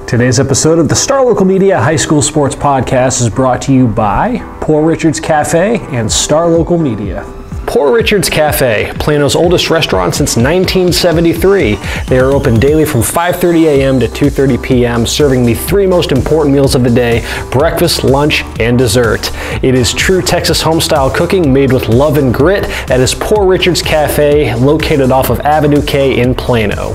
Today's episode of the Star Local Media High School Sports Podcast is brought to you by Poor Richard's Cafe and Star Local Media. Poor Richard's Cafe, Plano's oldest restaurant since 1973. They are open daily from 5:30 a.m. to 2:30 p.m., serving the three most important meals of the day: breakfast, lunch, and dessert. It is true Texas home-style cooking made with love and grit. That is Poor Richard's Cafe, located off of Avenue K in Plano.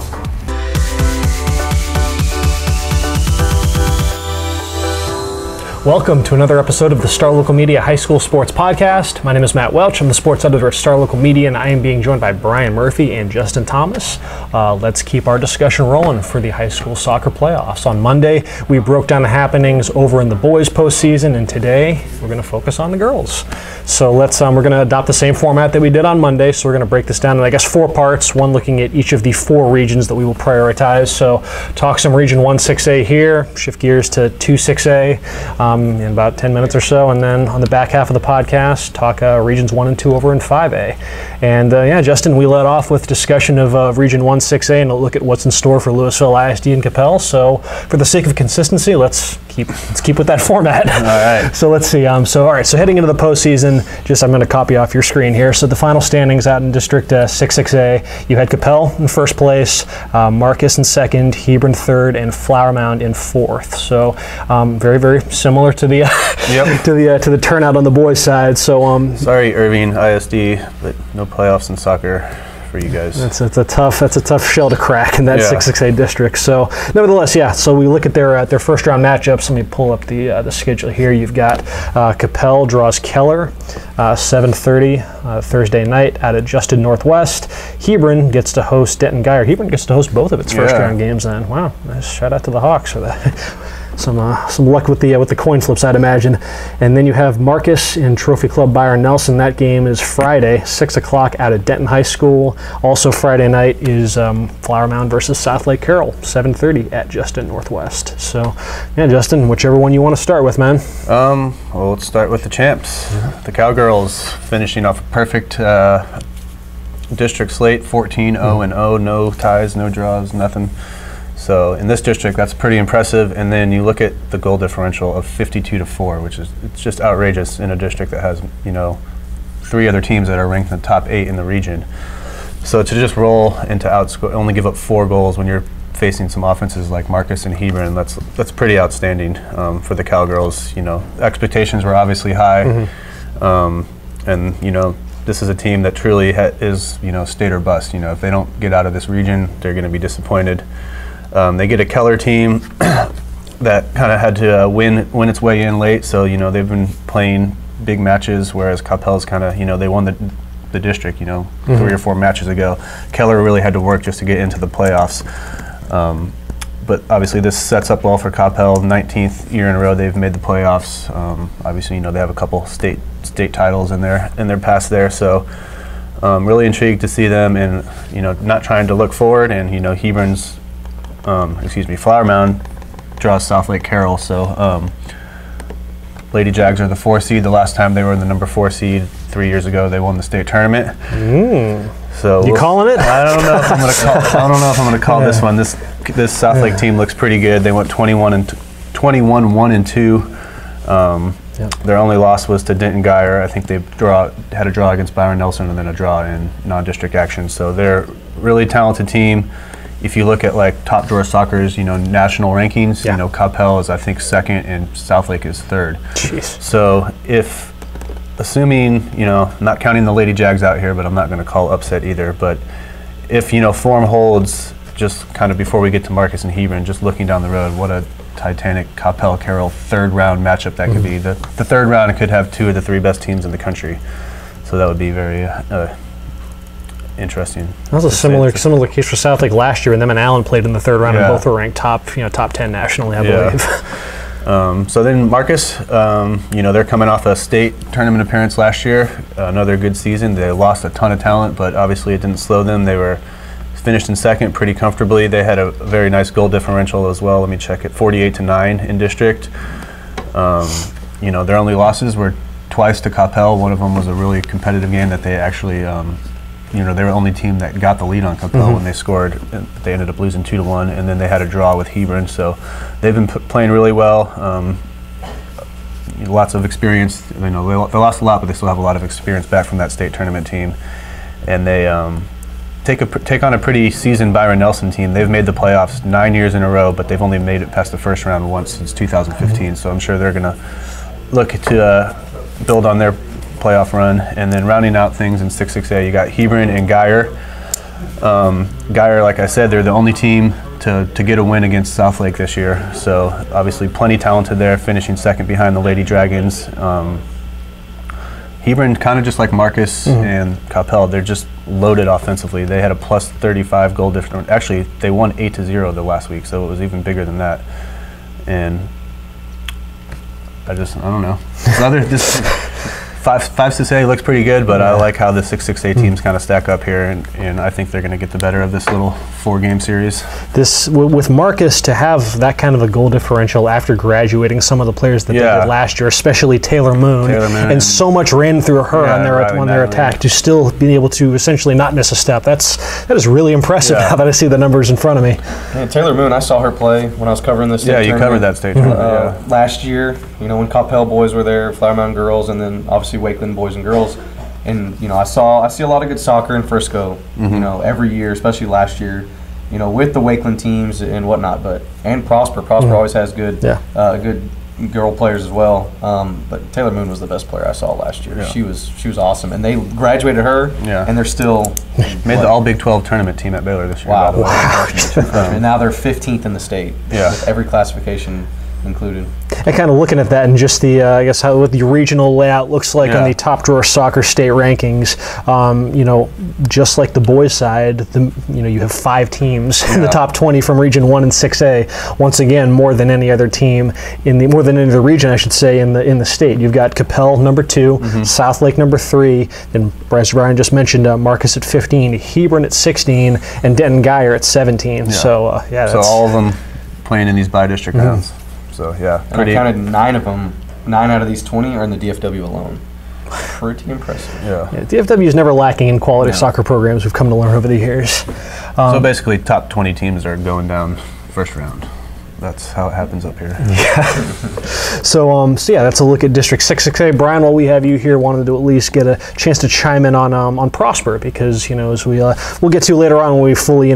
Welcome to another episode of the Star Local Media High School Sports Podcast. My name is Matt Welch. I'm the sports editor at Star Local Media, and I am being joined by Brian Murphy and Justin Thomas. Let's keep our discussion rolling for the high school soccer playoffs. On Monday, we broke down the happenings over in the boys' postseason, and today we're going to focus on the girls. So we're going to adopt the same format that we did on Monday. So we're going to break this down in, I guess, 4 parts. One looking at each of the 4 regions that we will prioritize. So talk some Region I 6A here, shift gears to 2 6A. In about 10 minutes or so, and then on the back half of the podcast, talk Regions 1 and 2 over in 5A. And yeah, Justin, we led off with discussion of Region I 6A and a look at what's in store for Lewisville ISD and Coppell. So for the sake of consistency, let's keep with that format. All right. So let's see. So heading into the postseason, I'm going to copy off your screen here. So the final standings out in District 6A, you had Coppell in first place, Marcus in second, Hebron third, and Flower Mound in fourth. So very, very similar to the to the turnout on the boys' side. So sorry, Irving ISD, but no playoffs in soccer for you guys. That's a tough shell to crack in that 6A district. So nevertheless, yeah. So we look at their first round matchups. Let me pull up the schedule here. You've got Coppell draws Keller 7:30 Thursday night out at Justin Northwest. Hebron gets to host Denton Guyer. Hebron gets to host both of its first round games. Then wow, nice shout out to the Hawks for that. Some luck with the coin flips, I'd imagine. And then you have Marcus in Trophy Club Byron Nelson. That game is Friday, 6 o'clock out at Denton High School. Also Friday night is Flower Mound versus South Lake Carroll, 7:30 at Justin Northwest. So, yeah, Justin, whichever one you want to start with, man. Well, let's start with the champs. The Cowgirls finishing off a perfect district slate, 14-0-0, no ties, no draws, nothing. So in this district, that's pretty impressive. And then you look at the goal differential of 52-4, which is just outrageous in a district that has 3 other teams that are ranked in the top 8 in the region. So to just roll into only give up 4 goals when you're facing some offenses like Marcus and Hebron, that's pretty outstanding for the Cowgirls. Expectations were obviously high, and this is a team that truly is state or bust. If they don't get out of this region, they're going to be disappointed. They get a Keller team that kind of had to win its way in late, so they've been playing big matches, whereas Coppell's kind of they won the district 3 or 4 matches ago. Keller really had to work just to get into the playoffs, but obviously this sets up well for Coppell. 19th year in a row they've made the playoffs. Obviously they have a couple state titles in their past there, so really intrigued to see them, and not trying to look forward. And Hebron's Flower Mound draws South Lake Carroll, so Lady Jags are the 4 seed. The last time they were in the number 4 seed 3 years ago, they won the state tournament. So you calling it? I don't know if I'm going to call this one. This South Lake team looks pretty good. They went 21-1-2. Their only loss was to Denton Guyer. I think they had a draw against Byron Nelson and then a draw in non-district action. So they're a really talented team. If you look at Top Drawer Soccer's, national rankings, Coppell is I think 2nd and South Lake is 3rd. Jeez. So assuming, not counting the Lady Jags out here, but I'm not going to call upset either, but if, form holds just kind of before we get to Marcus and Hebron, just looking down the road, what a titanic Coppell-Carroll 3rd round matchup that could be. The 3rd round could have 2 of the 3 best teams in the country. So that would be very interesting. That was a similar case for South Lake last year, and them and Allen played in the 3rd round, and both were ranked top 10 nationally, I believe. So then Marcus, they're coming off a state tournament appearance last year, another good season. They lost a ton of talent, but obviously it didn't slow them. They were finished in 2nd pretty comfortably. They had a very nice goal differential as well. Let me check it, 48-9 in district. Their only losses were twice to Coppell. One of them was a really competitive game that they actually they were the only team that got the lead on Coppell when they scored. They ended up losing 2-1, and then they had a draw with Hebron. So they've been playing really well. Lots of experience. They lost a lot, but they still have a lot of experience back from that state tournament team. And they take on a pretty seasoned Byron Nelson team. They've made the playoffs 9 years in a row, but they've only made it past the first round once since 2015. So I'm sure they're going to look to build on their playoff run. And then rounding out things in 6-6A, you got Hebron and Geyer. Geyer, like I said, they're the only team to get a win against Southlake this year. So obviously plenty talented there, finishing second behind the Lady Dragons. Hebron, kind of just like Marcus and Coppell, they're just loaded offensively. They had a plus 35 goal difference. Actually, they won 8-0 the last week, so it was even bigger than that. And I don't know. This 5-6A looks pretty good, but I like how the 6-6A teams kind of stack up here, and I think they're going to get the better of this little 4-game series. With Marcus, to have that kind of a goal differential after graduating some of the players that they did last year, especially Taylor Moon, and so much ran through her on their attack, to still be able to essentially not miss a step. That is really impressive now that I see the numbers in front of me. And Taylor Moon, I saw her play when I was covering this. Yeah, you covered that state tournament. Last year, when Coppell boys were there, Flower Mountain girls, and then obviously Wakeland boys and girls, and I see a lot of good soccer in Frisco, every year, especially last year, with the Wakeland teams and whatnot. And Prosper always has good girl players as well. But Taylor Moon was the best player I saw last year. She was awesome, and they graduated her, and they're still made the All Big 12 tournament team at Baylor this year. Wow! And now they're 15th in the state. With every classification included. And kind of looking at that and just the, I guess, what the regional layout looks like on the Top Drawer Soccer State rankings, just like the boys' side, you have 5 teams in the top 20 from Region 1 and 6A. Once again, more than any other team more than any other region, I should say, in the state. You've got Coppell number 2, Southlake number 3, and as Brian just mentioned, Marcus at 15, Hebron at 16, and Denton Geyer at 17. Yeah. So so all of them playing in these bi-district rounds. So and I counted 9 of them. 9 out of these 20 are in the DFW alone. Pretty impressive. Yeah, DFW is never lacking in quality soccer programs. We've come to learn over the years. So basically, top 20 teams are going down first round. That's how it happens up here. So that's a look at District 6-6A. Brian, while we have you here, wanted to at least get a chance to chime in on Prosper, because as we'll get to later on when we fully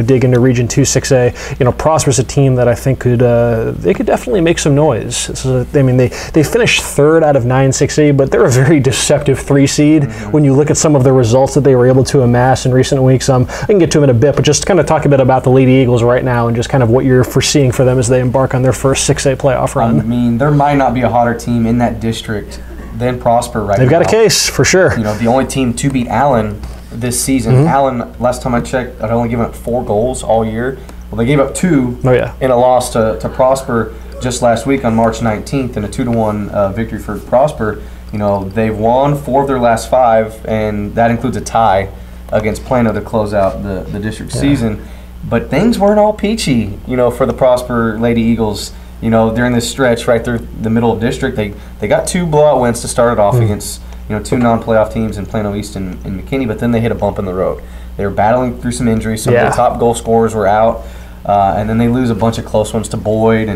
dig into Region 2 6A. Prosper's a team that I think could definitely make some noise. They finished 3rd out of 9 6A, but they're a very deceptive 3 seed when you look at some of the results that they were able to amass in recent weeks. I can get to them in a bit, but just kind of talk a bit about the Lady Eagles right now and just kind of what you're foreseeing for them as they embark on their first 6A playoff run. There might not be a hotter team in that district than Prosper right now. They've got a case, for sure. The only team to beat Allen this season. Allen, last time I checked, had only given up 4 goals all year. Well, they gave up 2 in a loss to Prosper just last week on March 19th in a 2-1 victory for Prosper. They've won 4 of their last 5, and that includes a tie against Plano to close out the district season. But things weren't all peachy, for the Prosper Lady Eagles. During this stretch right through the middle of district, they got 2 blowout wins to start it off against 2 non-playoff teams in Plano East and McKinney, but then they hit a bump in the road. They were battling through some injuries. Some of the top goal scorers were out, and then they lose a bunch of close ones to Boyd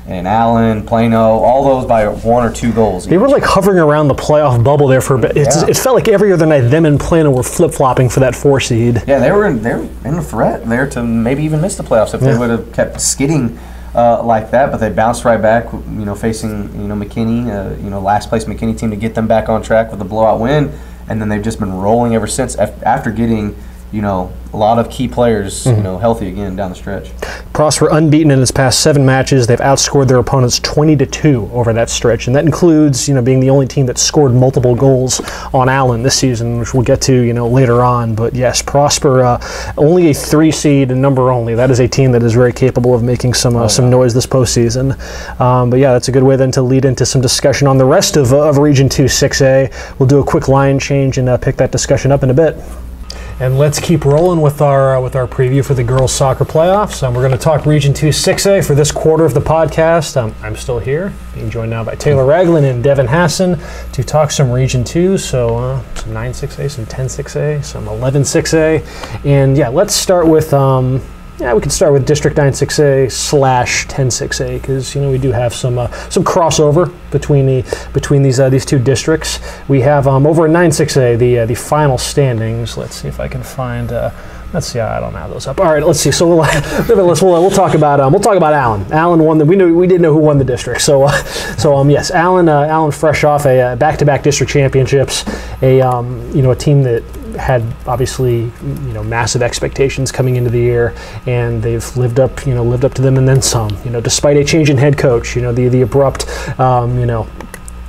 and Allen, Plano, all those by 1 or 2 goals. They were like hovering around the playoff bubble there for a bit. It felt like every other night them and Plano were flip-flopping for that 4 seed. Yeah, they were in a threat there to maybe even miss the playoffs if they would have kept skidding like that. But they bounced right back, facing McKinney, last place McKinney team to get them back on track with a blowout win, and then they've just been rolling ever since after getting a lot of key players, healthy again down the stretch. Prosper unbeaten in its past 7 matches. They've outscored their opponents 20-2 over that stretch, and that includes, being the only team that scored multiple goals on Allen this season, which we'll get to, later on. But yes, Prosper, only a 3 seed and number only. That is a team that is very capable of making some noise this postseason. But yeah, that's a good way then to lead into some discussion on the rest of Region 2 6A. We'll do a quick line change and pick that discussion up in a bit. And let's keep rolling with our preview for the girls soccer playoffs. We're going to talk Region II 6A for this quarter of the podcast. I'm still here, being joined now by Taylor Ragland and Devin Hassan to talk some Region II. So some 9 6A, some 10 6A, some 11 6A. And yeah, let's start with we can start with District 9 6A / 10 6A because we do have some crossover between these two districts. We have over in 9 6A the final standings. Let's see if I can find. Let's see. I don't have those up. All right. Let's see. So we'll talk about Allen. Allen won. We did know who won the district. So yes, Allen fresh off a back-to-back district championships. A team that had obviously massive expectations coming into the year, and they've lived up to them and then some. Despite a change in head coach, the abrupt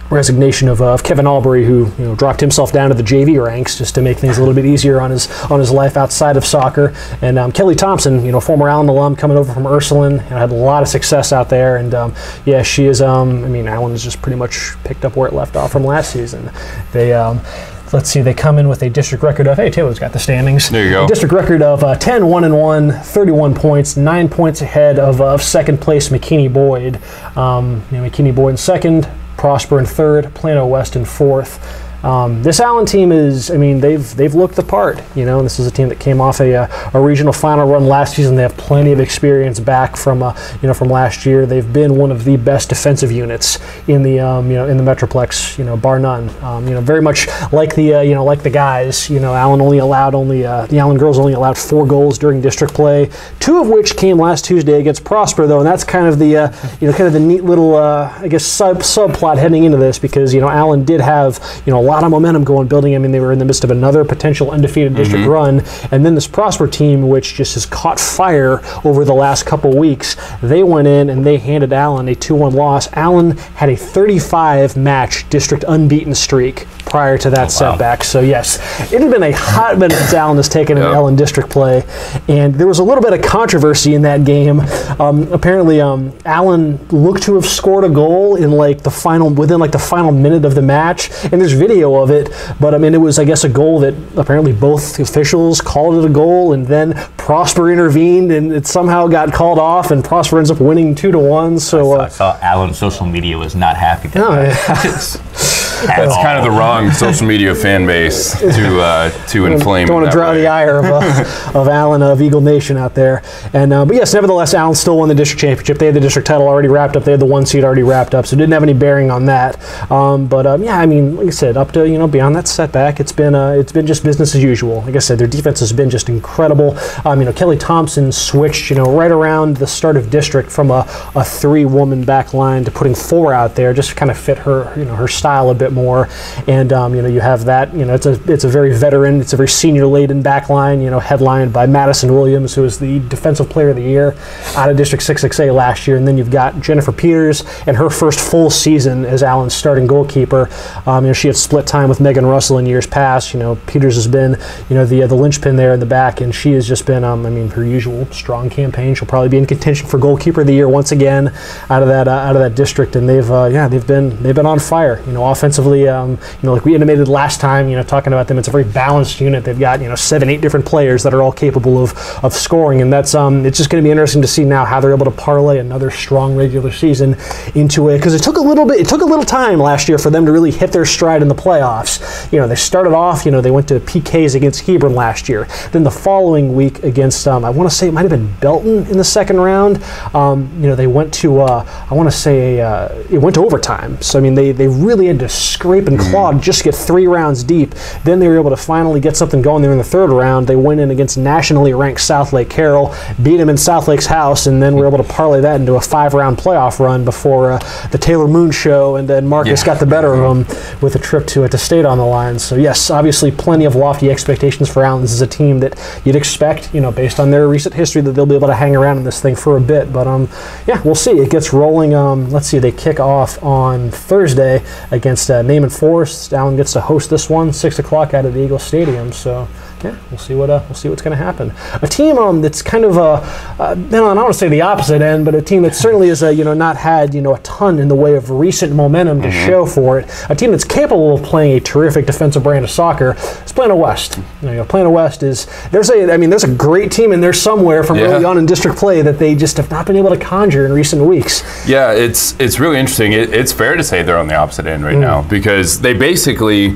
resignation of Kevin Albury, who dropped himself down to the JV ranks just to make things a little bit easier on his life outside of soccer. And Kelly Thompson, former Allen alum, coming over from Ursuline, had a lot of success out there. And she is. Allen has just pretty much picked up where it left off from last season. They. Let's see, they come in with a district record of, hey, Taylor's got the standings. There you go. A district record of 10-1-1, 31 points, 9 points ahead of second place McKinney Boyd. McKinney Boyd in second, Prosper in third, Plano West in fourth. This Allen team is, they've looked the part, and this is a team that came off a regional final run last season. They have plenty of experience back from last year. They've been one of the best defensive units in the Metroplex, bar none. Very much like the guys. The Allen girls only allowed 4 goals during district play, 2 of which came last Tuesday against Prosper, though, and that's kind of the neat little subplot heading into this because Allen did have a lot of momentum building. They were in the midst of another potential undefeated district run, and then this Prosper team, which just has caught fire over the last couple weeks, they went in and they handed Allen a 2-1 loss. Allen had a 35-match district unbeaten streak prior to that setback. So yes, it had been a hot minute since Allen has taken an L in district play, and there was a little bit of controversy in that game. Apparently, Allen looked to have scored a goal in within the final minute of the match, and there's video of it. But it was, I guess, a goal that apparently both officials called it a goal, and then Prosper intervened, and it somehow got called off, and Prosper ends up winning 2-1. So I saw Allen's social media was not happy. That's kind of the wrong social media fan base to inflame. Don't want to draw the ire of Allen of Eagle Nation out there. And but yes, nevertheless, Allen still won the district championship. They had the district title already wrapped up. They had the 1 seed already wrapped up, so it didn't have any bearing on that. Like I said, up to beyond that setback, it's been just business as usual. Like I said, their defense has been just incredible. Kelly Thompson switched right around the start of district from a 3-woman back line to putting 4 out there, just to kind of fit her her style a bit more. And you have that, it's a very veteran, it's a very senior laden back line, headlined by Madison Williams, who was the defensive player of the year out of District 6A last year. And then you've got Jennifer Peters and her first full season as Allen's starting goalkeeper. She had split time with Megan Russell in years past. Peters has been the linchpin there in the back, and she has just been her usual strong campaign. She'll probably be in contention for goalkeeper of the year once again out of that district. And they've been on fire. Offensively, like we intimated last time, talking about them, it's a very balanced unit. They've got 7-8 different players that are all capable of scoring, and that's it's just going to be interesting to see now how they're able to parlay another strong regular season into it, because it took a little time last year for them to really hit their stride in the playoffs. They started off, they went to PKs against Hebron last year. Then the following week against I want to say it might have been Belton in the second round. They went to it went to overtime. So they really had to scrape and claw to just get 3 rounds deep. Then they were able to finally get something going there in the third round. They went in against nationally ranked South Lake Carroll, beat them in South Lake's house, and then were able to parlay that into a 5-round playoff run before the Taylor Moon show, and then Marcus got the better of them with a trip to state on the line. So yes, obviously plenty of lofty expectations for Allen. This is a team that you'd expect, based on their recent history, that they'll be able to hang around in this thing for a bit. But we'll see. It gets rolling. Let's see. They kick off on Thursday against Naaman Forest. Allen gets to host this one, 6 o'clock out of the Eagle Stadium. So Yeah, we'll see what's going to happen. A team that's kind of I don't want to say the opposite end, but a team that certainly is not had a ton in the way of recent momentum to show for it. A team that's capable of playing a terrific defensive brand of soccer is Plano West. Plano West there's a great team in there somewhere from early on in district play that they just have not been able to conjure in recent weeks. Yeah, it's really interesting. It's fair to say they're on the opposite end right now, because they basically,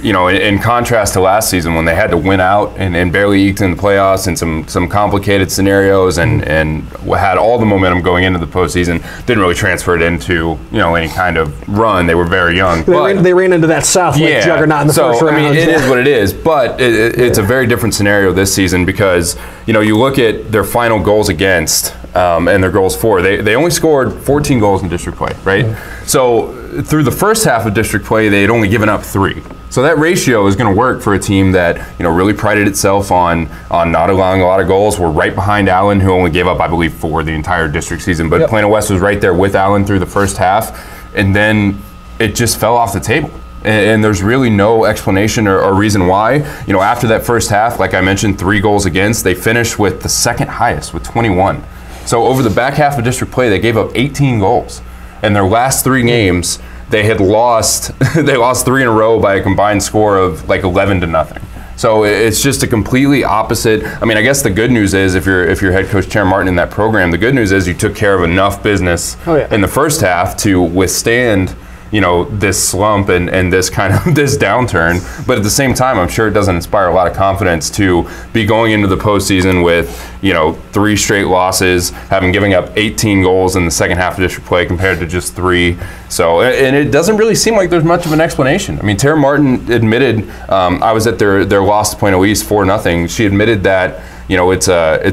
in contrast to last season when they had to win out and barely eked in the playoffs and some complicated scenarios and had all the momentum going into the postseason, didn't really transfer it into any kind of run. They were very young. They ran into that South Lake juggernaut in the first round. It is what it is, but it's a very different scenario this season because you look at their final goals against and their goals for. They only scored 14 goals in district play, right? So through the first half of district play, they had only given up 3. So that ratio is going to work for a team that really prided itself on not allowing a lot of goals. We're right behind Allen, who only gave up, I believe, 4 the entire district season. But Plano West was right there with Allen through the first half, and then it just fell off the table. And there's really no explanation or reason why. After that first half, like I mentioned, 3 goals against, they finished with the second highest with 21. So over the back half of district play, they gave up 18 goals. And their last 3 games, they had lost. They lost 3 in a row by a combined score of like 11-0. So it's just a completely opposite. I guess the good news is if you're head coach Chair Martin in that program, the good news is you took care of enough business in the first half to withstand this slump and this kind of this downturn. But at the same time, I'm sure it doesn't inspire a lot of confidence to be going into the postseason with 3 straight losses, having giving up 18 goals in the second half of district play compared to just 3. So, and it doesn't really seem like there's much of an explanation. Tara Martin admitted, I was at their loss to Plano East 4-0. She admitted that it's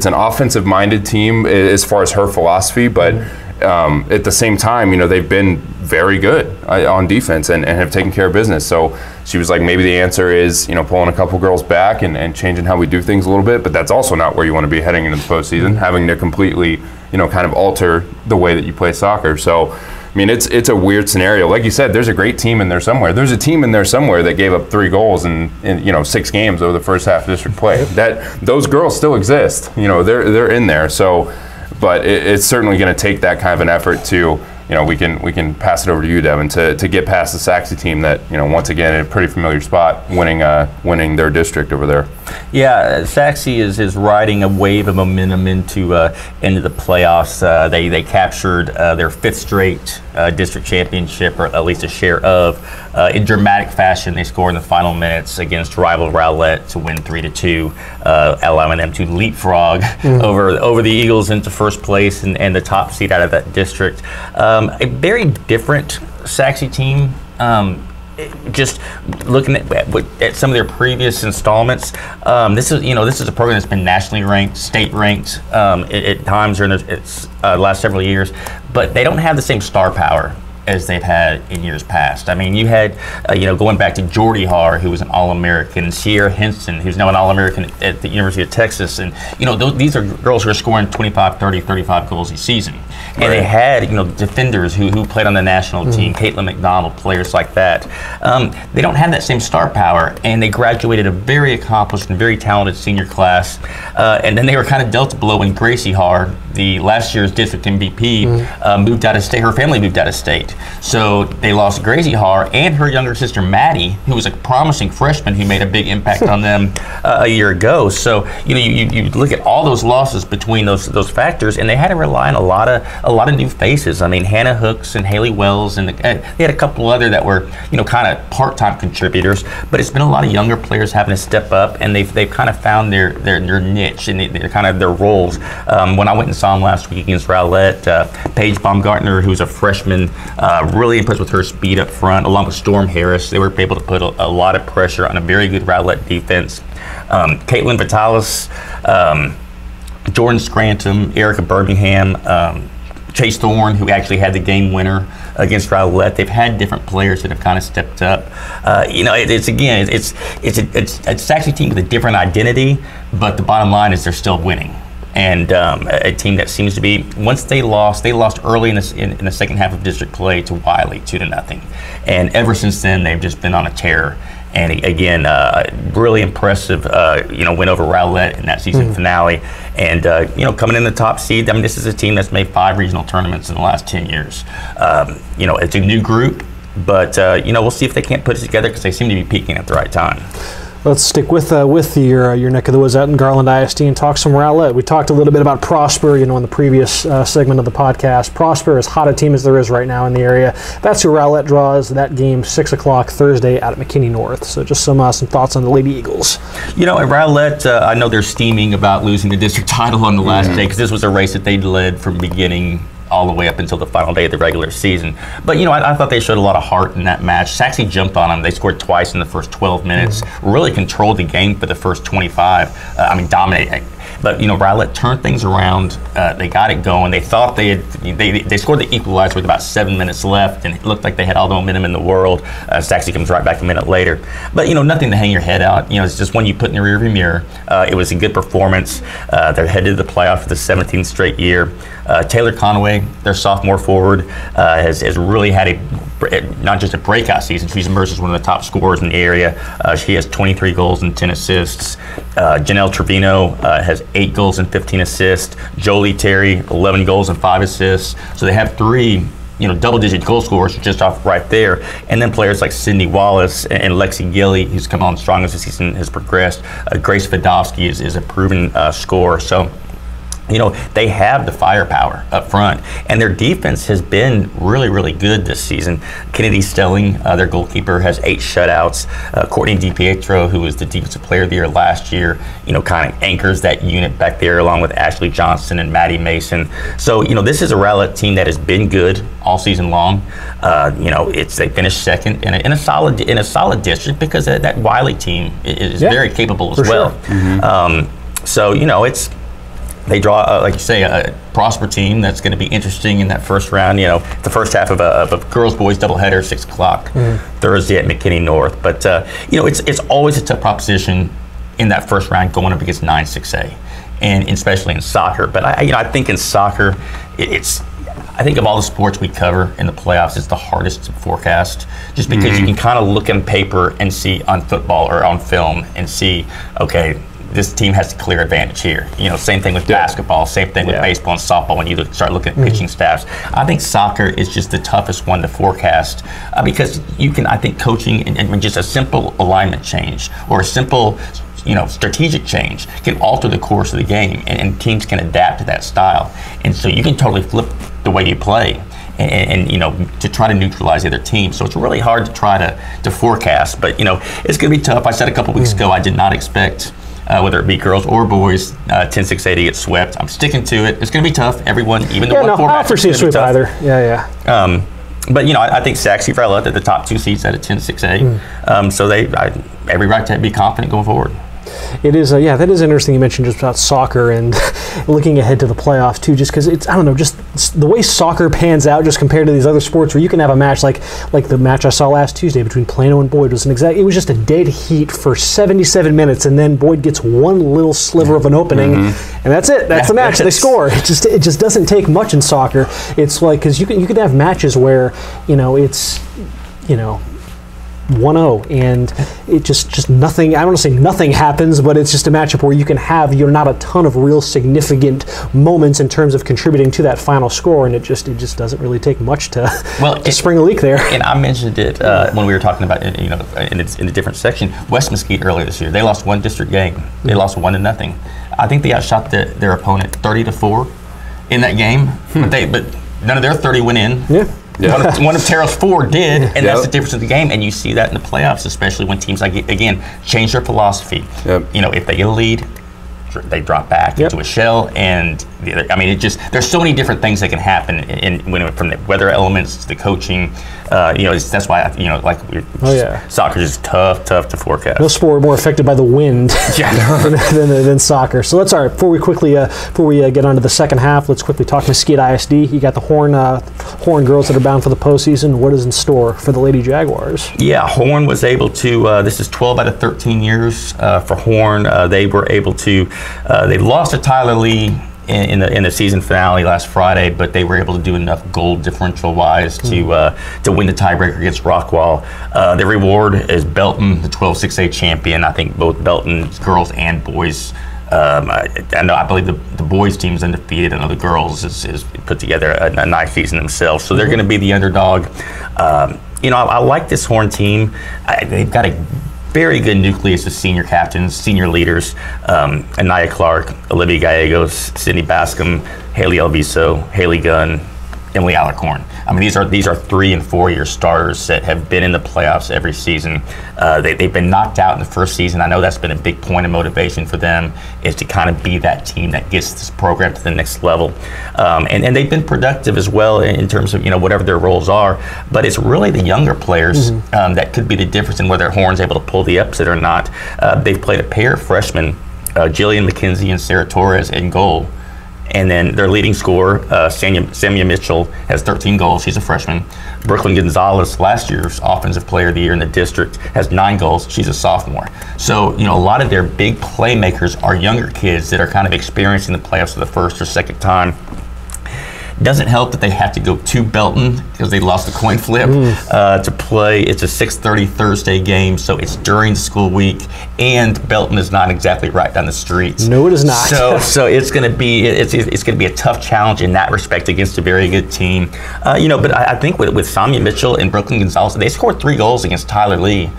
an offensive-minded team as far as her philosophy, but at the same time, they've been very good on defense and have taken care of business. So she was like, maybe the answer is, pulling a couple girls back and changing how we do things a little bit, but that's also not where you want to be heading into the postseason, having to completely, kind of alter the way that you play soccer. So, it's a weird scenario. Like you said, there's a great team in there somewhere. There's a team in there somewhere that gave up 3 goals in 6 games over the first half of district play. Those girls still exist. They're in there. So, but it's certainly going to take that kind of an effort to, we can pass it over to you, Devin, to get past the Sachse team that, once again, in a pretty familiar spot, winning their district over there. Yeah, Sachse is riding a wave of momentum into the playoffs. They captured their 5th straight district championship, or at least a share of. In dramatic fashion, they scored in the final minutes against rival Rowlett to win 3-2, allowing them to leapfrog over the Eagles into first place and the top seed out of that district. A very different Sachse team. Just looking at some of their previous installments, this is a program that's been nationally ranked, state ranked at times during its last several years, but they don't have the same star power as they've had in years past. You had, going back to Jordy Haar, who was an All-American, Sierra Henson, who's now an All-American at the University of Texas, and these are girls who are scoring 25, 30, 35 goals a season. And they had, defenders who played on the national team, Caitlin McDonald, players like that. They don't have that same star power, and they graduated a very accomplished and very talented senior class. And then they were kind of dealt a blow when Gracie Haar, the last year's district MVP, moved out of state. Her family moved out of state. So they lost Gracie Haar and her younger sister Maddie, who was a promising freshman who made a big impact on them a year ago. So you look at all those losses between those factors, and they had to rely on a lot of new faces. Hannah Hooks and Haley Wells, and they had a couple other that were kind of part-time contributors. But it's been a lot of younger players having to step up, and they've kind of found their niche and their kind of their roles. When I went and saw them last week against Rowlett, Paige Baumgartner, who's a freshman, really impressed with her speed up front, along with Storm Harris. They were able to put a lot of pressure on a very good Rowlett defense. Caitlin Vitalis, Jordan Scranton, Erica Birmingham, Chase Thorne, who actually had the game winner against Rowlett. They've had different players that have kind of stepped up. It's a Sachse team with a different identity, but the bottom line is they're still winning. And a team that seems to be, once they lost early in the second half of district play to Wiley 2-0. And ever since then, they've just been on a tear. And again, really impressive, win over Rowlett in that season finale. And, coming in the top seed, I mean, this is a team that's made 5 regional tournaments in the last 10 years. It's a new group, but, we'll see if they can't put it together because they seem to be peaking at the right time. Let's stick with your neck of the woods out in Garland ISD and talk some Rowlett. We talked a little bit about Prosper, in the previous segment of the podcast. Prosper, as hot a team as there is right now in the area. That's who Rowlett draws that game, 6 o'clock Thursday out at McKinney North. So just some thoughts on the Lady Eagles. At Rowlett, I know they're steaming about losing the district title on the last day because this was a race that they led from beginning all the way up until the final day of the regular season. But, I thought they showed a lot of heart in that match. Sachse jumped on them. They scored twice in the first 12 minutes, really controlled the game for the first 25. Dominated. But, Rowlett turned things around. They got it going. They thought they scored the equalizer with about 7 minutes left, and it looked like they had all the momentum in the world. Sachse comes right back a minute later. But, nothing to hang your head out. It's just one you put in the rearview mirror. It was a good performance. They're headed to the playoff for the 17th straight year. Taylor Conway, their sophomore forward, has really had not just a breakout season. She's emerged as one of the top scorers in the area. She has 23 goals and 10 assists. Janelle Trevino has 8 goals and 15 assists. Jolie Terry, 11 goals and 5 assists. So they have 3 double-digit goal scorers just off right there. And then players like Sydney Wallace and Lexi Gilly, who's come on strong as the season has progressed. Grace Vidovsky is a proven scorer. So, they have the firepower up front, and their defense has been really, really good this season. Kennedy Stelling, their goalkeeper, has 8 shutouts. Courtney DiPietro, who was the Defensive Player of the Year last year, kind of anchors that unit back there along with Ashley Johnson and Maddie Mason. So, this is a Rowlett team that has been good all season long. They finished second in a solid district because that Wiley team is very capable as well. Sure. They draw, like you say, a Prosper team that's going to be interesting in that first round. The first half of a girls-boys doubleheader, 6 o'clock Thursday at McKinney North. But it's always a tough proposition in that first round going up against 9-6A, and especially in soccer. But I think in soccer, I think of all the sports we cover in the playoffs, it's the hardest to forecast, just because you can kind of look on paper and see on football or on film and see, okay, this team has a clear advantage here. Same thing with basketball, same thing with baseball and softball when you start looking at pitching staffs. I think soccer is just the toughest one to forecast because you can, I think, coaching and just a simple alignment change or a simple strategic change can alter the course of the game, and teams can adapt to that style. And so you can totally flip the way you play and to try to neutralize the other team. So it's really hard to try to forecast, but it's going to be tough. I said a couple weeks ago I did not expect whether it be girls or boys, 10-6A to get swept. I'm sticking to it. It's going to be tough. Everyone, even the 1-4 match, I don't foresee a sweep either. But I think Sachse Rowlett at the top 2 seeds at a 10-6A. So they every right to be confident going forward. It is, that is interesting you mentioned just about soccer and looking ahead to the playoffs too, just because it's, I don't know, just the way soccer pans out just compared to these other sports where you can have a match like the match I saw last Tuesday between Plano and Boyd it was just a dead heat for 77 minutes, and then Boyd gets one little sliver of an opening, and that's it. That's the match. They score. It just doesn't take much in soccer. It's like, because you can have matches where, it's, 1-0 and it just nothing, I don't want to say nothing happens, but it's just a matchup where you can have not a ton of real significant moments in terms of contributing to that final score, and it just doesn't really take much to spring a leak there. And I mentioned it when we were talking about it, in a different section. West Mesquite earlier this year, they lost one district game. They lost 1-0. I think they outshot their opponent 30-4 in that game, but none of their 30 went in. One of Terrell's 4 did, and that's the difference in the game. And you see that in the playoffs, especially when teams, again, change their philosophy. If they get a lead, they drop back into a shell, and there's so many different things that can happen from the weather elements to the coaching. That's why soccer is tough to forecast. No sport more affected by the wind than soccer. So before we get on to the second half, let's quickly talk Mesquite ISD. You got the Horn girls that are bound for the postseason. What is in store for the Lady Jaguars? Yeah, Horn was able to. This is 12 out of 13 years for Horn. They were able to. They lost to Tyler Lee in the season finale last Friday, but they were able to do enough goal differential wise to win the tiebreaker against Rockwall. The reward is Belton, the 12-6A champion. I think both Belton girls and boys. I believe the boys team is undefeated, and the girls is put together a nice season themselves. So they're going to be the underdog. I like this Horn team. They've got a very good nucleus of senior captains, senior leaders. Anaya Clark, Olivia Gallegos, Sydney Bascom, Haley Elviso, Haley Gunn, Emily Alicorn. I mean, these are 3- and 4-year starters that have been in the playoffs every season. They've been knocked out in the first season. I know that's been a big point of motivation for them, is to kind of be that team that gets this program to the next level. And they've been productive as well in terms of whatever their roles are. But it's really the younger players that could be the difference in whether Horn's able to pull the upset or not. They've played a pair of freshmen, Jillian McKenzie and Sarah Torres, in goal. And then their leading scorer, Samia Mitchell, has 13 goals. She's a freshman. Brooklyn Gonzalez, last year's Offensive Player of the Year in the district, has 9 goals. She's a sophomore. So, a lot of their big playmakers are younger kids that are kind of experiencing the playoffs for the first or second time. Doesn't help that they have to go to Belton because they lost the coin flip to play. It's a 6:30 Thursday game, so it's during the school week, and Belton is not exactly right down the street. No, it is not. So it's going to be a tough challenge in that respect against a very good team. But I think with Samia Mitchell and Brooklyn Gonzalez, they scored 3 goals against Tyler Lee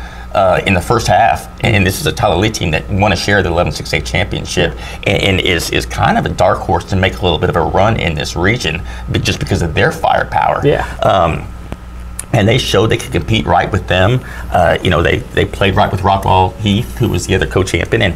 in the first half, and this is a Tyler Lee team that won a share of the 11-6A championship and is kind of a dark horse to make a little bit of a run in this region, but just because of their firepower. Yeah. And they showed they could compete right with them. They played right with Rockwall Heath, who was the other co-champion, and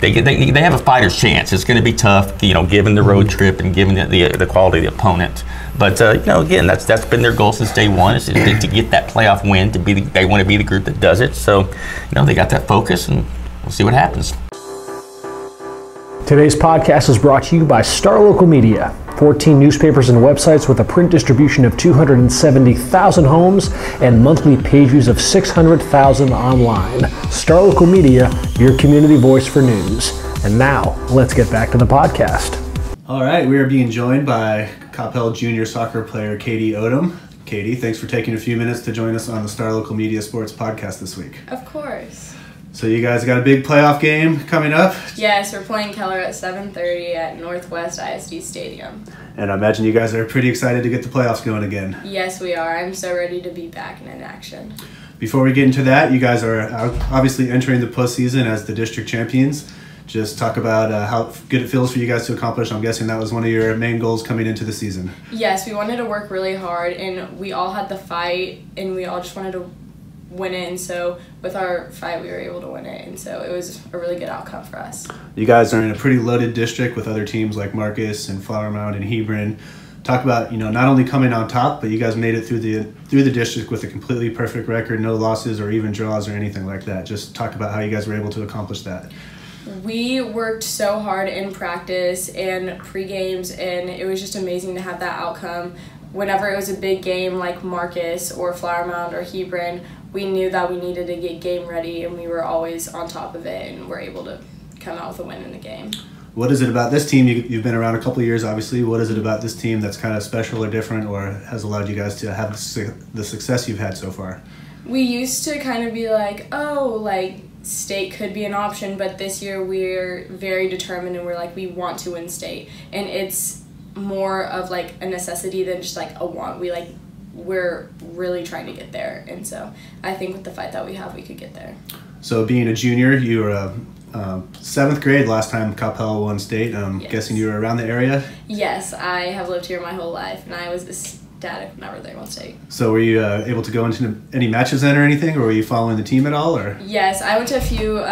they have a fighter's chance. It's going to be tough, given the road trip and given the quality of the opponent. But again, that's been their goal since day one, is to get that playoff win. They want to be the group that does it. So, they got that focus, and we'll see what happens. Today's podcast is brought to you by Star Local Media. 14 newspapers and websites with a print distribution of 270,000 homes and monthly page views of 600,000 online. Star Local Media, your community voice for news. And now, let's get back to the podcast. All right, we are being joined by Coppell junior soccer player Katie Odum. Katie, thanks for taking a few minutes to join us on the Star Local Media Sports podcast this week. Of course. So you guys got a big playoff game coming up? Yes, we're playing Keller at 7:30 at Northwest ISD Stadium. And I imagine you guys are pretty excited to get the playoffs going again. Yes, we are. I'm so ready to be back in action. Before we get into that, you guys are obviously entering the postseason as the district champions. Just talk about how good it feels for you guys to accomplish. I'm guessing that was one of your main goals coming into the season. Yes, we wanted to work really hard, and we all had the fight, and we all just wanted to win it, and so with our fight we were able to win it, and so it was a really good outcome for us. You guys are in a pretty loaded district with other teams like Marcus and Flower Mound and Hebron. Talk about not only coming on top, but you guys made it through the district with a completely perfect record, no losses or even draws or anything like that. Just talk about how you guys were able to accomplish that. We worked so hard in practice and pre-games, and it was just amazing to have that outcome. Whenever it was a big game like Marcus or Flower Mound or Hebron, we knew that we needed to get game ready, and we were always on top of it, and were able to come out with a win in the game. What is it about this team? You've been around a couple of years, obviously. What is it about this team that's kind of special or different, or has allowed you guys to have the success you've had so far? We used to kind of be like, state could be an option, but this year we're very determined, and we're like, we want to win state, and it's more of like a necessity than just like a want. We're really trying to get there, and so I think with the fight that we have, we could get there. So being a junior, you were 7th grade last time Coppell won state. Yes. Guessing you were around the area? Yes, I have lived here my whole life, and I was ecstatic whenever they won state. So were you able to go into any matches then or anything, or were you following the team at all? Or Yes, I went to a few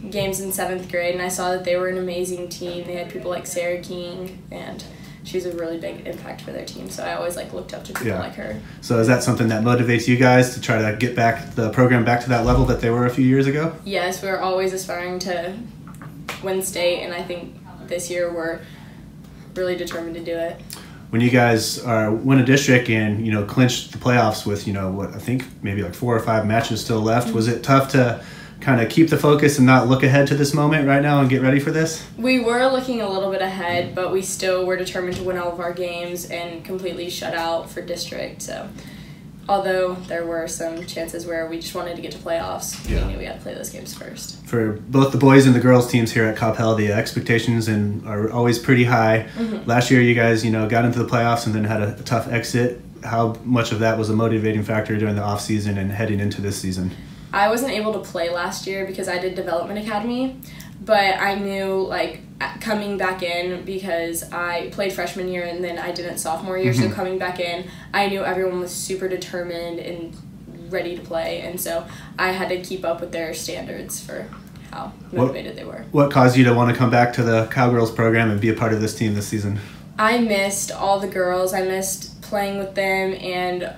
games in 7th grade, and I saw that they were an amazing team. They had people like Sarah King, and she's a really big impact for their team, so I always looked up to people like her. So is that something that motivates you guys to try to get the program back to that level that they were a few years ago? Yes, we're always aspiring to win state, and I think this year we're really determined to do it. When you guys win a district and clinch the playoffs with what I think maybe 4 or 5 matches still left, was it tough to kind of keep the focus and not look ahead to this moment right now and get ready for this? We were looking a little bit ahead, but we still were determined to win all of our games and completely shut out for district. So, although there were some chances where we just wanted to get to playoffs, we knew we had to play those games first. For both the boys and the girls teams here at Coppell, the expectations are always pretty high. Last year, you guys, got into the playoffs and then had a tough exit. How much of that was a motivating factor during the off season and heading into this season? I wasn't able to play last year because I did development academy, but I knew coming back in, because I played freshman year and then I didn't sophomore year, so coming back in, I knew everyone was super determined and ready to play, and so I had to keep up with their standards for how motivated they were. What caused you to want to come back to the Cowgirls program and be a part of this team this season? I missed all the girls. I missed playing with them, and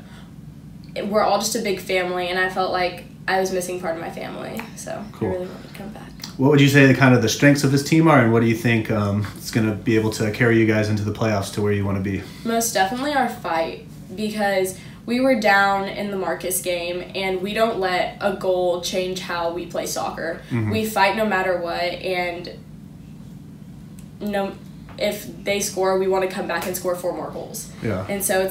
we're all just a big family, and I felt like I was missing part of my family, so cool. I really wanted to come back. What would you say the strengths of this team are, and what do you think is going to be able to carry you guys into the playoffs to where you want to be? Most definitely our fight, because we were down in the Marcus game, and we don't let a goal change how we play soccer. We fight no matter what, and if they score, we want to come back and score 4 more goals. Yeah. And so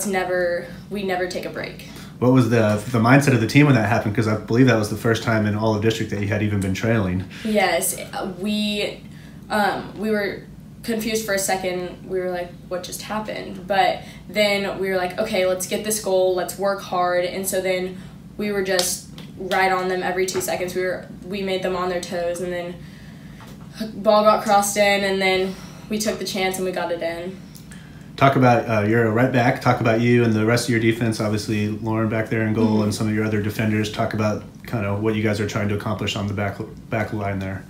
we never take a break. What was the mindset of the team when that happened? Because I believe that was the first time in all of district that you had even been trailing. Yes, we were confused for a second. We were like, what just happened? But then we were like, okay, let's get this goal. Let's work hard. And so then we were just right on them every 2 seconds. We made them on their toes, and then ball got crossed in, and then we took the chance and we got it in. Talk about you're a right back. Talk about you and the rest of your defense. Obviously, Lauren back there in goal and some of your other defenders. Talk about kind of what you guys are trying to accomplish on the back line there.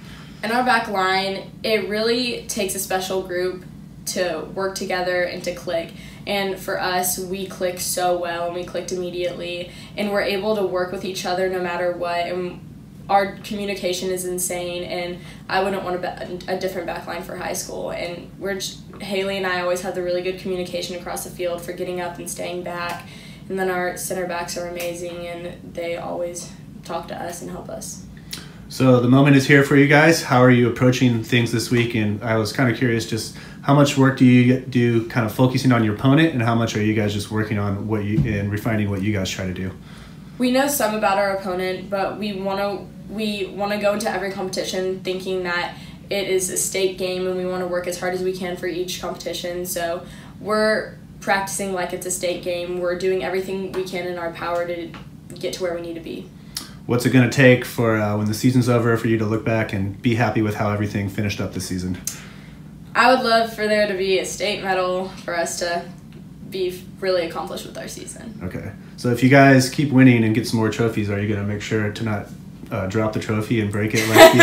In our back line, it really takes a special group to work together and to click. And for us, we click so well, and we clicked immediately, and we're able to work with each other no matter what. And our communication is insane, and I wouldn't want a different backline for high school. And Haley and I always have the really good communication across the field for getting up and staying back. And then our center backs are amazing, and they always talk to us and help us. So the moment is here for you guys. How are you approaching things this week? And I was kind of curious, just how much work do you do kind of focusing on your opponent, and how much are you guys just working on and refining what you guys try to do? We know some about our opponent, but we want to go into every competition thinking that it is a state game, and we want to work as hard as we can for each competition. So we're practicing like it's a state game. We're doing everything we can in our power to get to where we need to be. What's it going to take for when the season's over for you to look back and be happy with how everything finished up this season? I would love for there to be a state medal for us to be really accomplished with our season. Okay. So if you guys keep winning and get some more trophies, are you going to make sure to not drop the trophy and break it like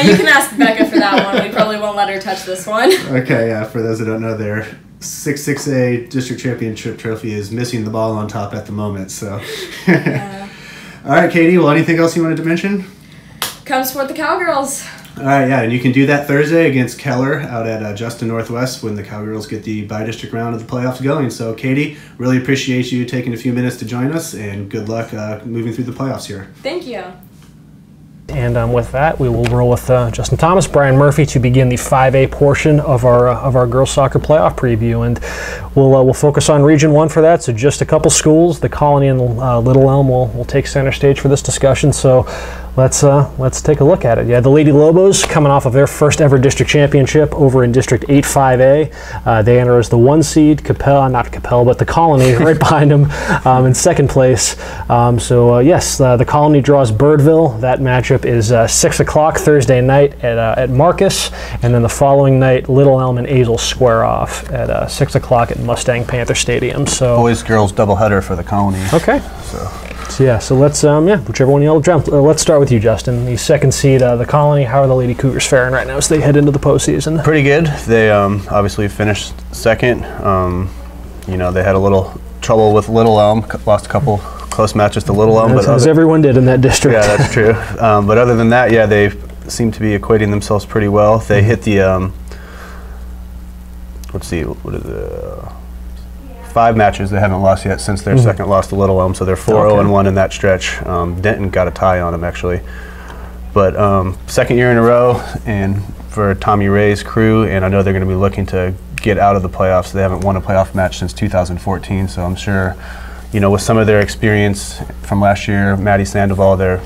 you can ask Becca for that one. We probably won't let her touch this one. Okay, yeah. For those that don't know, their 6-6A district championship trophy is missing the ball on top at the moment. So, all right, Katie. Well, anything else you wanted to mention? Come support the Cowgirls. All right, yeah, and you can do that Thursday against Keller out at Justin Northwest when the Cowgirls get the bi-district round of the playoffs going. So, Katie, really appreciate you taking a few minutes to join us, and good luck moving through the playoffs here. Thank you. And with that, we will roll with Justin Thomas, Brian Murphy to begin the 5A portion of our girls soccer playoff preview, and we'll focus on Region I for that. So just a couple schools. The Colony and Little Elm will take center stage for this discussion. So let's take a look at it. Yeah, the Lady Lobos coming off of their first ever district championship over in District 8 5A. They enter as the 1 seed. But the Colony right behind them in second place. Yes, the Colony draws Birdville. That matchup is 6 o'clock Thursday night at Marcus, and then the following night Little Elm and Azle square off at 6 o'clock at Mustang Panther Stadium. So boys girls doubleheader for the Colony. Okay. So let's whichever one you'll jump. Let's start with you, Justin. The second seed, the Colony. How are the Lady Cougars faring right now as they head into the postseason? Pretty good. They obviously finished second. They had a little trouble with Little Elm. Lost a couple close matches to Little Elm, as everyone did in that district. Yeah, that's true. But other than that, yeah, they seem to be equating themselves pretty well. They hit the let's see, what is it? 5 matches they haven't lost yet since their second loss to Little Elm, so they're 4-0-1 in that stretch. Denton got a tie on them, actually. But second year in a row and for Tommy Ray's crew, and I know they're going to be looking to get out of the playoffs. They haven't won a playoff match since 2014, so I'm sure, you know, with some of their experience from last year, Maddie Sandoval, their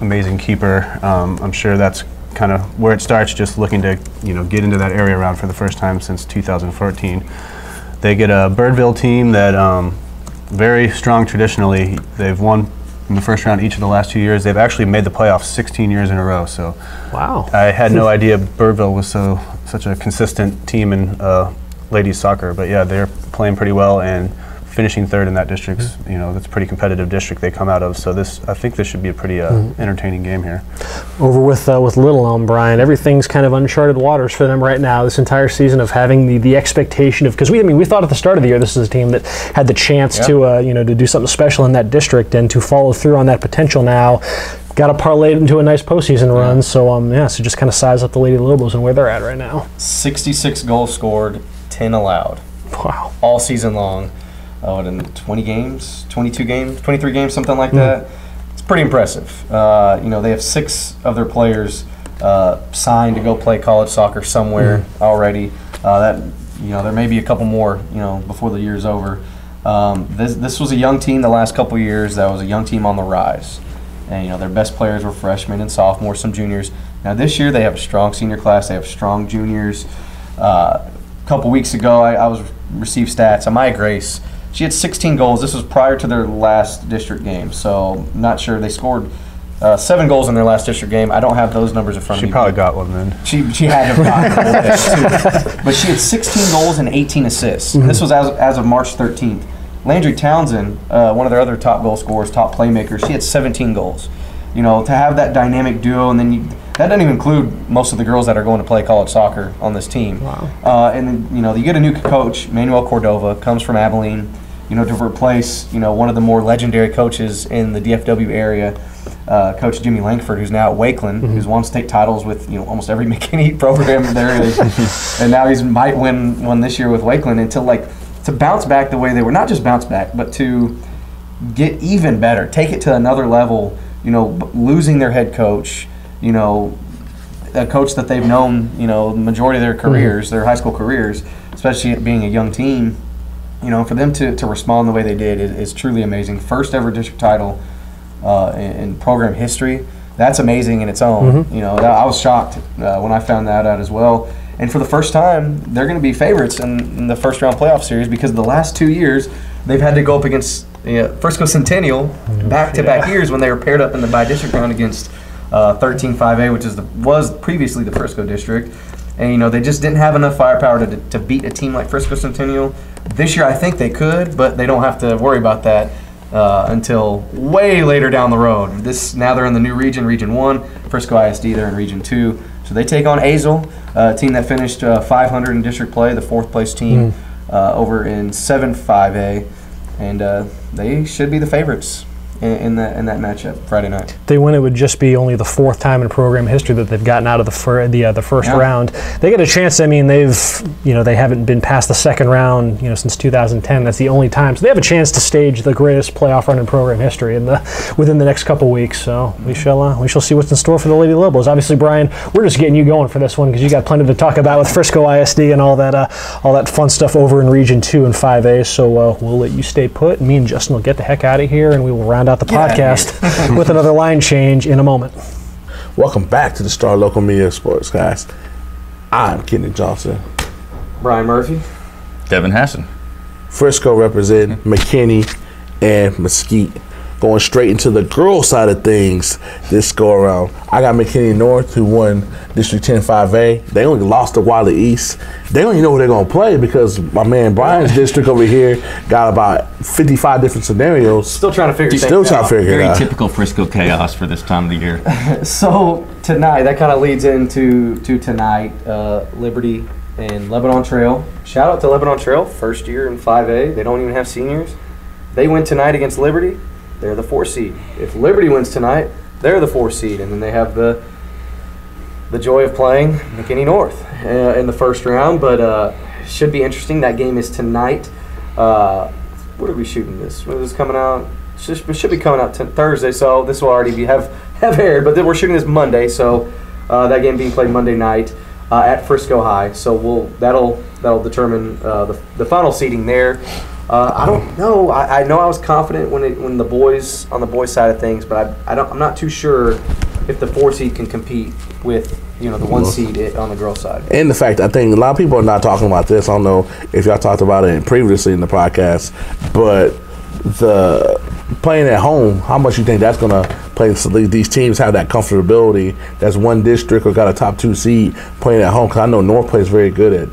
amazing keeper, I'm sure that's kind of where it starts, just looking to, you know, get into that area round for the first time since 2014. They get a Birdville team that very strong traditionally. They've won in the first round each of the last 2 years. They've actually made the playoffs 16 years in a row. So, wow! I had no idea Birdville was such a consistent team in ladies soccer. But yeah, they're playing pretty well and finishing third in that district. You know, that's a pretty competitive district they come out of. So I think this should be a pretty entertaining game here. Over with Little Elm, Brian, everything's kind of uncharted waters for them right now. This entire season of having the expectation of, because we thought at the start of the year this is a team that had the chance to to do something special in that district, and to follow through on that potential now. Got to parlay it into a nice postseason run. So so just kind of size up the Lady Lobos and where they're at right now. 66 goals scored, 10 allowed. Wow! All season long. In 20 games, 22 games, 23 games, something like that. It's pretty impressive. You know, they have 6 of their players signed to go play college soccer somewhere already. There may be a couple more, you know, before the year's over. This was a young team the last couple years. That was a young team on the rise. And, you know, their best players were freshmen and sophomores, some juniors. Now this year they have a strong senior class. They have strong juniors. A couple weeks ago I received stats. Amaya Grace, she had 16 goals. This was prior to their last district game, so not sure. They scored 7 goals in their last district game. I don't have those numbers in front of me. She probably got one then. She had to have gotten a goal, but she had 16 goals and 18 assists. This was as of March 13th. Landry Townsend, one of their other top goal scorers, top playmakers, she had 17 goals. You know, to have that dynamic duo, and then that doesn't even include most of the girls that are going to play college soccer on this team. Wow. And then, you know, you get a new coach, Manuel Cordova, comes from Abilene, you know, to replace, you know, one of the more legendary coaches in the DFW area, Coach Jimmy Langford, who's now at Wakeland, who's won state titles with, you know, almost every McKinney program there is. And now he might win one this year with Wakeland, until, like, to bounce back the way they were, not just bounce back, but to get even better, take it to another level. You know, losing their head coach, you know, a coach that they've known, you know, the majority of their careers, their high school careers, especially being a young team, you know, for them to respond the way they did is truly amazing. First ever district title in program history. That's amazing in its own. You know, I was shocked when I found that out as well. And for the first time, they're going to be favorites in the first round playoff series, because the last 2 years they've had to go up against Frisco Centennial back-to-back years when they were paired up in the bi-district round against 13-5A, which was previously the Frisco district. And, you know, they just didn't have enough firepower to beat a team like Frisco Centennial. This year I think they could, but they don't have to worry about that until way later down the road. Now they're in the new region, Region I. Frisco ISD, they're in Region II. So they take on Azle, a team that finished 500 in district play, the 4th place team over in 7-5A. And they should be the favorites in that matchup Friday night. They win, it would just be only the 4th time in program history that they've gotten out of the first round. They get a chance. I mean, they haven't been past the second round, you know, since 2010. That's the only time. So they have a chance to stage the greatest playoff run in program history within the next couple weeks. So we shall see what's in store for the Lady Lobos. Obviously, Brian, we're just getting you going for this one because you got plenty to talk about with Frisco ISD and all that fun stuff over in Region 2 and 5A. So we'll let you stay put. Me and Justin will get the heck out of here, and we will round out the podcast with another line change in a moment. Welcome back to the Star Local Media Sports, guys. I'm Kenny Johnson. Brian Murphy. Devin Hassan. Frisco representing McKinney and Mesquite. Going straight into the girls' side of things this go around. I got McKinney North, who won District 10 5A. They only lost to Wiley East. They don't even know who they're going to play because my man Brian's district over here got about 55 different scenarios. Still trying to figure it out. Very typical Frisco chaos for this time of the year. So tonight, that kind of leads into tonight, Liberty and Lebanon Trail. Shout out to Lebanon Trail, first year in 5A. They don't even have seniors. They win tonight against Liberty. They're the 4 seed. If Liberty wins tonight, they're the 4 seed, and then they have the joy of playing McKinney North in the first round. But should be interesting. That game is tonight. What are we shooting this? When is this coming out? It should be coming out Thursday, so this will already have aired. But then we're shooting this Monday, so that game being played Monday night at Frisco High. So that'll determine the final seeding there. I don't know. I know I was confident when the boys on the boys side of things, but I'm not too sure if the 4 seed can compete with the 1 seed on the girls side. And the fact, I think a lot of people are not talking about this. I don't know if y'all talked about it previously in the podcast, but the playing at home, how much you think that's going to play? So these teams have that comfortability. That's one district or got a top 2 seed playing at home. Because I know North plays very good at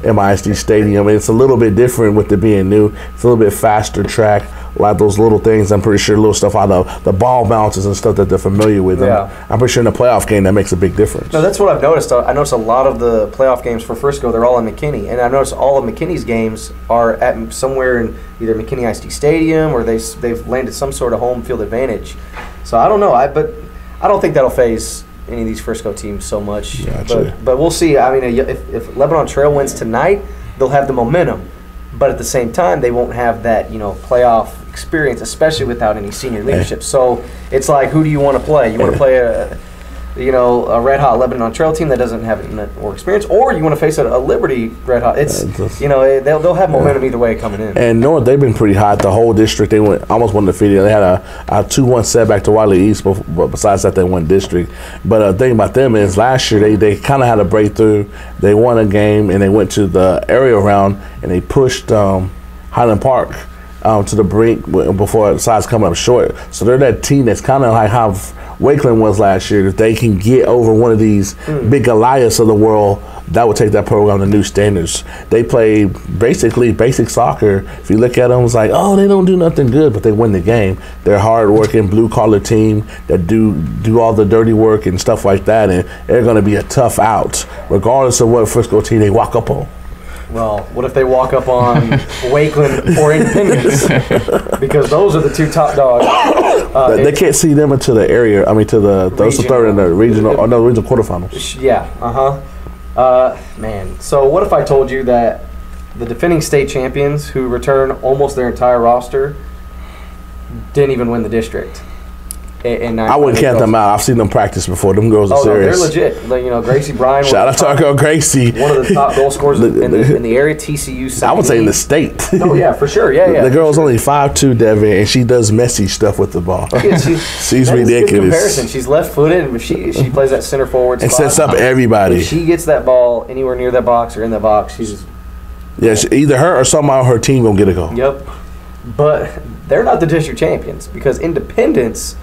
MISD Stadium. It's a little bit different with it being new. It's a little bit faster track. A lot of those little things, I'm pretty sure, little stuff out of the ball bounces and stuff that they're familiar with. Yeah. I'm pretty sure in the playoff game that makes a big difference. No, that's what I've noticed. I noticed a lot of the playoff games for Frisco, they're all in McKinney. And I noticed all of McKinney's games are at somewhere in either McKinney ISD Stadium or they've landed some sort of home field advantage. So I don't know. But I don't think that'll phase any of these Frisco teams so much. Gotcha. But we'll see. I mean, if Lebanon Trail wins tonight, they'll have the momentum. But at the same time, they won't have that, playoff experience, especially without any senior leadership. So it's like, who do you want to play? You want to play a red hot Lebanon Trail team that doesn't have more experience, or you want to face a Liberty red hot. It's they'll have momentum either way coming in. And North, they've been pretty hot. The whole district, they almost won defeated. They had a 2-1 setback to Wiley East, but besides that, they won district. But the thing about them is last year they kind of had a breakthrough. They won a game and they went to the area round and they pushed Highland Park to the brink before the sides coming up short. So they're that team that's kind of like how Wakeland was last year. If they can get over one of these big Goliaths of the world, that would take that program to new standards. They play basically basic soccer. If you look at them, it's like, oh, they don't do nothing good, but they win the game. They're a hard-working, blue-collar team that do all the dirty work and stuff like that, and they're going to be a tough out, regardless of what Frisco team they walk up on. Well, what if they walk up on Wakeland or Independence? Because those are the 2 top dogs. They can't see them into the area. I mean, to those third in the regional quarterfinals. Yeah. Man. So what if I told you that the defending state champions, who return almost their entire roster, didn't even win the district? I wouldn't count them out. I've seen them practice before. Them girls are serious. They're legit. Gracie Bryan. Shout out to our girl Gracie. One of the top goal scorers in the area. TCU. I would say in the state. Oh yeah, for sure. Yeah. The girl's only 5'2", Devin, and she does messy stuff with the ball. She's ridiculous. Good comparison. She's left-footed, and she plays that center forward spot. And sets up everybody. If she gets that ball anywhere near that box or in that box, she's either her or somebody on her team gonna get a goal. Yep. But they're not the district champions because Independence.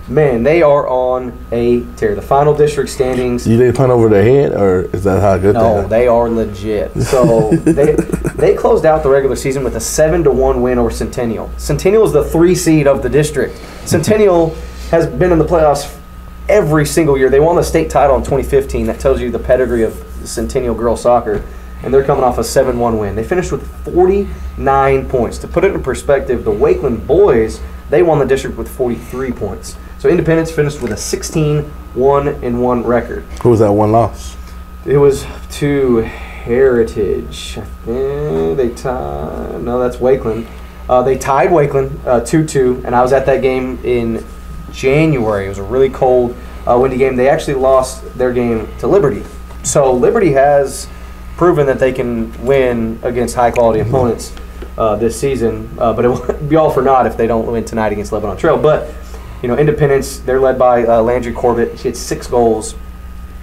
Man, they are on a tear. The final district standings. You they punt over their head, or is that how good they are? No, they are legit. So they closed out the regular season with a 7-1 win over Centennial. Centennial is the 3 seed of the district. Centennial has been in the playoffs every single year. They won the state title in 2015. That tells you the pedigree of Centennial girls soccer. And they're coming off a 7-1 win. They finished with 49 points. To put it in perspective, the Wakeland boys, they won the district with 43 points. So Independence finished with a 16-1-1 record. Who was that one loss? It was to Heritage. They tied. No, that's Wakeland. They tied Wakeland 2-2, and I was at that game in January. It was a really cold, windy game. They actually lost their game to Liberty. So Liberty has proven that they can win against high-quality opponents this season, but it will be all for naught if they don't win tonight against Lebanon Trail. But Independence, they're led by Landry Corbett. She had 6 goals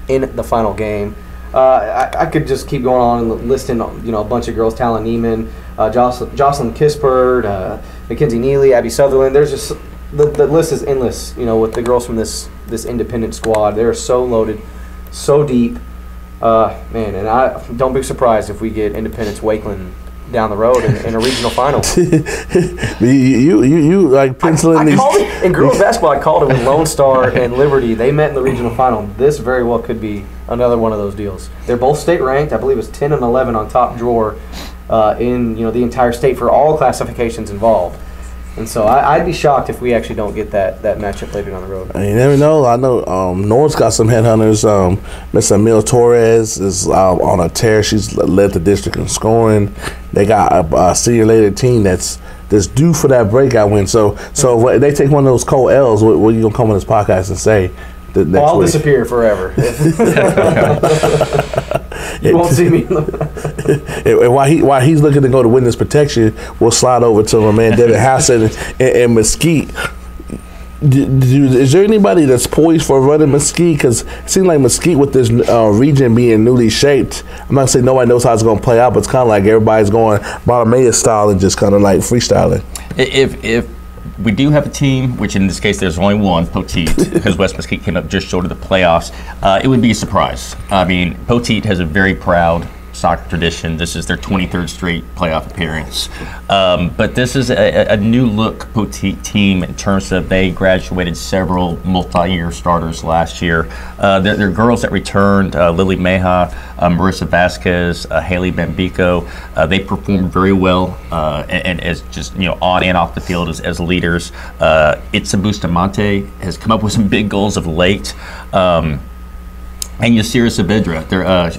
in the final game. I could just keep going on and listing, a bunch of girls: Talon Neiman, Jocelyn Kispert, Mackenzie Neely, Abby Sutherland. There's just the list is endless. With the girls from this Independent squad, they're so loaded, so deep. Man, and I don't be surprised if we get Independence Wakeland down the road in a regional final. you like penciling these. In girls basketball, I called it with Lone Star and Liberty. They met in the regional final. This very well could be another one of those deals. They're both state ranked. I believe it's 10 and 11 on top drawer in the entire state for all classifications involved. And so I'd be shocked if we actually don't get that matchup later down the road. You never know. I know North's got some headhunters. Miss Emil Torres is on a tear. She's led the district in scoring. They got a senior-laden team that's due for that breakout win. So if they take one of those cold L's, what are you going to come on this podcast and say? I'll disappear forever. You won't see me. While he's looking to go to witness protection, we'll slide over to my man Devin Hassan and Mesquite. Is there anybody that's poised for running Mesquite? Because it seems like Mesquite, with this region being newly shaped, I'm not going to say nobody knows how it's going to play out, but it's kind of like everybody's going Bartimaeus style and just kind of like freestyling. If we do have a team, which in this case there's only one, Poteet, because West Mesquite came up just short of the playoffs, it would be a surprise. I mean, Poteet has a very proud soccer tradition. This is their 23rd straight playoff appearance. But this is a new look Poteet team in terms of they graduated several multi-year starters last year. They're girls that returned, Lily Meja, Marissa Vasquez, Haley Bambico. They performed very well and as just, on and off the field as leaders. Itza Bustamante has come up with some big goals of late. And Yasira Saavedra,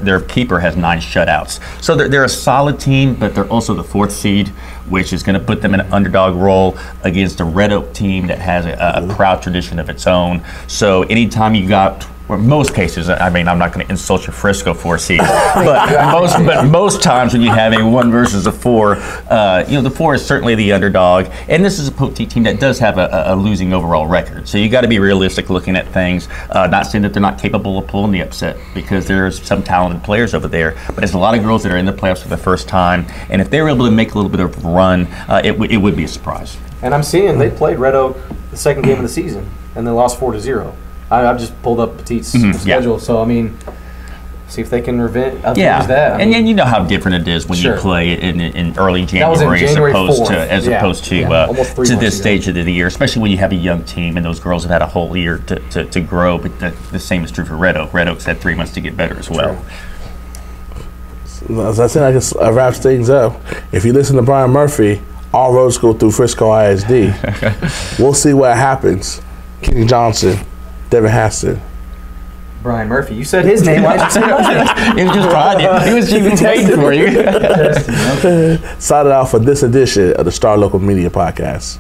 their keeper, has 9 shutouts. So they're a solid team, but they're also the 4th seed, which is going to put them in an underdog role against a Red Oak team that has a proud tradition of its own. So anytime you got, or most cases, I mean, I'm not going to insult your Frisco 4 seed, but most times when you have a 1 versus a 4, the 4 is certainly the underdog, and this is a Poteet team that does have a losing overall record. So you got to be realistic looking at things. Not saying that they're not capable of pulling the upset, because there's some talented players over there, but there's a lot of girls that are in the playoffs for the first time, and if they're able to make a little bit of a run, it would be a surprise. And I'm seeing they played Red Oak the second game of the season, and they lost 4-0. I've just pulled up Poteet's schedule, so I mean, see if they can revenge that. And you know how different it is when you play in early January as opposed to this stage of the year, especially when you have a young team and those girls have had a whole year to grow. But the same is true for Red Oak. Red Oak's had 3 months to get better as well. As I said, I guess wraps things up. If you listen to Brian Murphy, all roads go through Frisco ISD. We'll see what happens. Kenny Johnson, Devin Hassan. Brian Murphy. You said his name. Why did you say that? He was just trying. He was even waiting for you. Signing off for this edition of the Star Local Media Podcast.